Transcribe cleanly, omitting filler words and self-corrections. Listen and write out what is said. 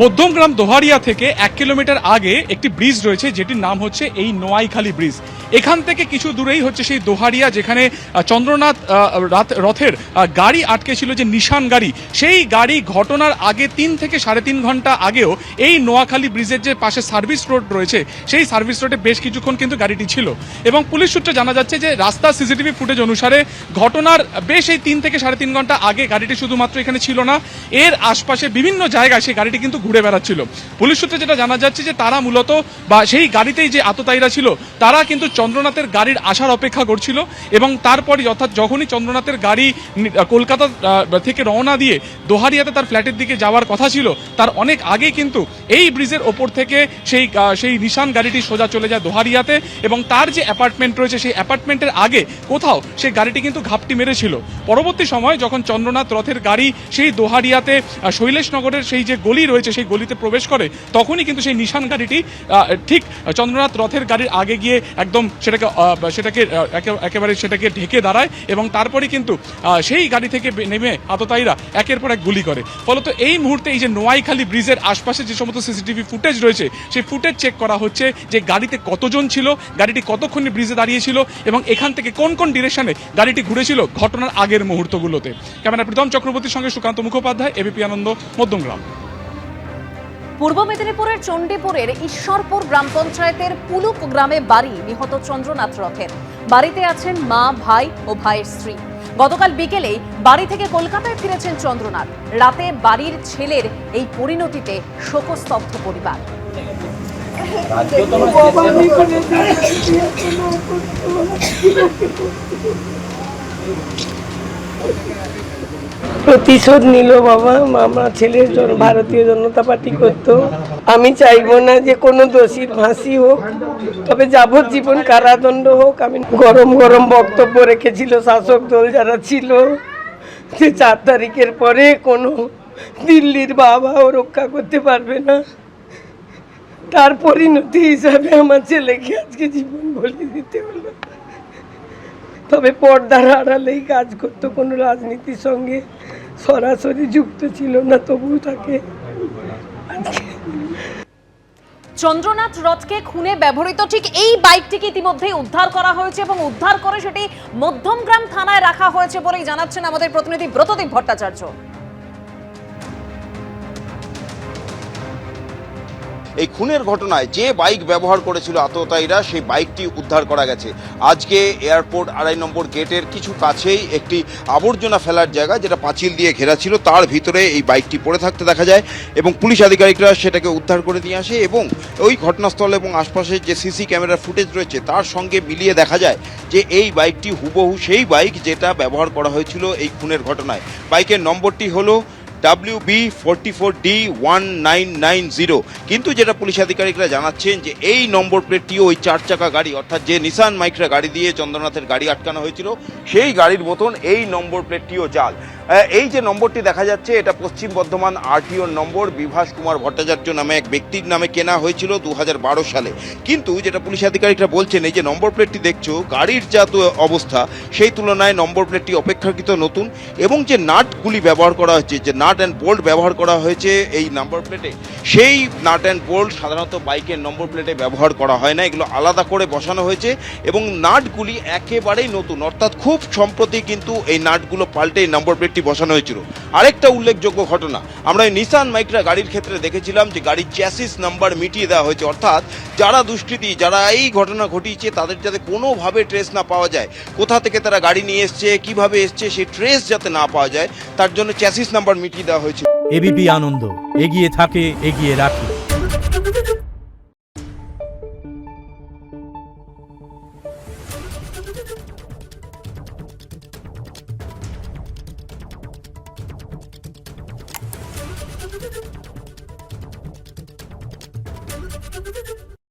মধ্যমগ্রাম দোহারিয়া থেকে 1 কিলোমিটার আগে একটি ব্রিজ রয়েছে যেটির নাম হচ্ছে এই নোয়াইখালী ব্রিজ। এখান থেকে কিছু দূরেই হচ্ছে সেই দোহারিয়া, যেখানে চন্দ্রনাথ রথের গাড়ি আটকে ছিল, যে নিশান গাড়ি, সেই গাড়ি ঘটনার আগে 3 থেকে 3.5 ঘন্টা আগেও এই নোয়াখালী ব্রিজের যে পাশে সার্ভিস রোড রয়েছে সেই সার্ভিস রোডে বেশ কিছুক্ষণ কিন্তু গাড়িটি ছিল। এবং পুলিশ সূত্রে জানা যাচ্ছে যে রাস্তার সিসিটিভি ফুটেজ অনুসারে ঘটনার বেশ এই 3 থেকে 3.5 ঘন্টা আগে গাড়িটি শুধুমাত্র এখানে ছিল না, এর আশপাশে বিভিন্ন জায়গায় সেই গাড়িটি কিন্তু ঘুরে বেড়াচ্ছিল। পুলিশ সূত্রে যেটা জানা যাচ্ছে যে তারা মূলত বা সেই গাড়িতেই যে আততায়ীরা ছিল তারা কিন্তু চন্দ্রনাথের গাড়ির আসার অপেক্ষা করছিল, এবং তারপরই অর্থাৎ যখনই চন্দ্রনাথের গাড়ি কলকাতা থেকে রওনা দিয়ে দোহারিয়াতে তার ফ্ল্যাটের দিকে যাওয়ার কথা ছিল, তার অনেক আগে কিন্তু এই ব্রিজের ওপর থেকে সেই নিশান গাড়িটি সোজা চলে যায় দোহারিয়াতে, এবং তার যে অ্যাপার্টমেন্ট রয়েছে সেই অ্যাপার্টমেন্টের আগে কোথাও সেই গাড়িটি কিন্তু ঘাপটি মেরেছিল। পরবর্তী সময় যখন চন্দ্রনাথ রথের গাড়ি সেই দোহারিয়াতে শৈলেশনগরের সেই যে গলি রয়েছে সেই গলিতে প্রবেশ করে, তখনই কিন্তু সেই নিশান গাড়িটি ঠিক চন্দ্রনাথ রথের গাড়ির আগে গিয়ে একদম সেটাকে ঢেকে দাঁড়ায়, এবং তারপরে কিন্তু সেই গাড়ি থেকে নেমে আততায়ীরা একের পর এক গুলি করে। ফলত এই মুহূর্তে এই যে নোয়াইখালী ব্রিজের আশপাশে যে সমস্ত সিসিটিভি ফুটেজ রয়েছে সেই ফুটেজ চেক করা হচ্ছে, যে গাড়িতে কতজন ছিল, গাড়িটি কতক্ষণ ব্রিজে দাঁড়িয়েছিল, এবং এখান থেকে কোন কোন ডিরেকশনে গাড়িটি ঘুরেছিল ঘটনার আগের মুহূর্তগুলোতে। ক্যামেরা প্রীতম চক্রবর্তীর সঙ্গে সুকান্ত মুখোপাধ্যায়, এবিপি আনন্দ, মধ্যমগ্রাম। পূর্ব মেদিনীপুরের চণ্ডীপুরের ঈশ্বরপুর গ্রাম পঞ্চায়েতের পুলুক গ্রামে বাড়ি নিহত চন্দ্রনাথ রথের। বাড়িতে আছেন মা, ভাই ও ভাইয়ের স্ত্রী। গতকাল বিকেলে বাড়ি থেকে কলকাতায় ফিরেছেন চন্দ্রনাথ। রাতে বাড়ির ছেলের এই পরিণতিতে শোকস্তব্ধ পরিবার। প্রতিশোধ নিল বাবা। আমার ছেলের জন্য ভারতীয় জনতা পার্টি করতো। আমি চাইবো না যে কোনো দোষীর ফাঁসি হোক, তবে যাবজ্জীবন কারাদণ্ড হোক। আমি গরম গরম বক্তব্য রেখেছিল শাসক দল যারা ছিল, যে 4 তারিখের পরে কোনো দিল্লির বাবাও রক্ষা করতে পারবে না। তার পরিণতি হিসাবে আমার ছেলেকে আজকে জীবন বলি দিতে হলো। তবে পর্দার আড়ালেই কাজ করতো, কোনো রাজনীতির সঙ্গে সরাসরি যুক্ত ছিল না, তবুও তাকে চন্দ্রনাথ রথকে খুনে ব্যবহৃত ঠিক এই বাইকটিকে ইতিমধ্যেই উদ্ধার করা হয়েছে, এবং উদ্ধার করে সেটি মধ্যমগ্রাম থানায় রাখা হয়েছে বলেই জানাচ্ছেন আমাদের প্রতিনিধি ব্রতদীপ ভট্টাচার্য। এই খুনের ঘটনায় যে বাইক ব্যবহার করেছিল আততায়ীরা, সেই বাইকটি উদ্ধার করা গেছে। আজকে এয়ারপোর্ট 2.5 নম্বর গেটের কিছু কাছেই একটি আবর্জনা ফেলার জায়গা, যেটা পাঁচিল দিয়ে ঘেরা ছিল, তার ভিতরে এই বাইকটি পড়ে থাকতে দেখা যায়, এবং পুলিশ আধিকারিকরা সেটাকে উদ্ধার করে নিয়ে আসে, এবং ওই ঘটনাস্থল এবং আশপাশে যে সিসি ক্যামেরার ফুটেজ রয়েছে তার সঙ্গে মিলিয়ে দেখা যায় যে এই বাইকটি হুবহু সেই বাইক যেটা ব্যবহার করা হয়েছিল এই খুনের ঘটনায়। বাইকের নম্বরটি হলো WB44D1990। কিন্তু যেটা পুলিশ আধিকারিকরা জানাচ্ছেন যে এই নম্বর প্লেটটিও ওই 4 চাকা গাড়ি, অর্থাৎ যে নিসান মাইক্রা গাড়ি দিয়ে চন্দ্রনাথের গাড়ি আটকানো হয়েছিল সেই গাড়ির মতন এই নম্বর প্লেটটিও জাল। এই যে নম্বরটি দেখা যাচ্ছে এটা পশ্চিম বর্ধমান আরটিওর নম্বর। বিভাস কুমার ভট্টাচার্য নামে এক ব্যক্তির নামে কেনা হয়েছিল 2012 সালে। কিন্তু যেটা পুলিশ আধিকারিকরা বলছেন, এই যে নম্বর প্লেটটি দেখছো, গাড়ির যা অবস্থা সেই তুলনায় নম্বর প্লেটটি অপেক্ষাকৃত নতুন, এবং যে নাটগুলি ব্যবহার করা হয়েছে, যে নাট অ্যান্ড বোল্ট ব্যবহার করা হয়েছে এই নম্বর প্লেটে, সেই নাট অ্যান্ড বোল্ট সাধারণত বাইকের নম্বর প্লেটে ব্যবহার করা হয় না, এগুলো আলাদা করে বসানো হয়েছে, এবং নাটগুলি একেবারেই নতুন, অর্থাৎ খুব সম্প্রতি কিন্তু এই নাটগুলো পাল্টে এই নম্বর প্লেটটি বসানো হয়েছিল। আরেকটা উল্লেখযোগ্য ঘটনা আমরা এই নিসান মাইক্রা গাড়ির ক্ষেত্রে দেখেছিলাম, যে গাড়ির চ্যাসিস নাম্বার মিটিয়ে দেওয়া হয়েছে, অর্থাৎ যারা দুষ্কৃতী, যারা এই ঘটনা ঘটিয়েছে তাদের যাতে কোনোভাবে ট্রেস না পাওয়া যায়, কোথা থেকে তারা গাড়ি নিয়ে এসছে, কিভাবে এসছে, সেই ট্রেস যাতে না পাওয়া যায়, তার জন্য চ্যাসিস নাম্বার মিটিয়ে দেওয়া হয়েছে। এবিপি আনন্দ, এগিয়ে থাকে, এগিয়ে রাখে।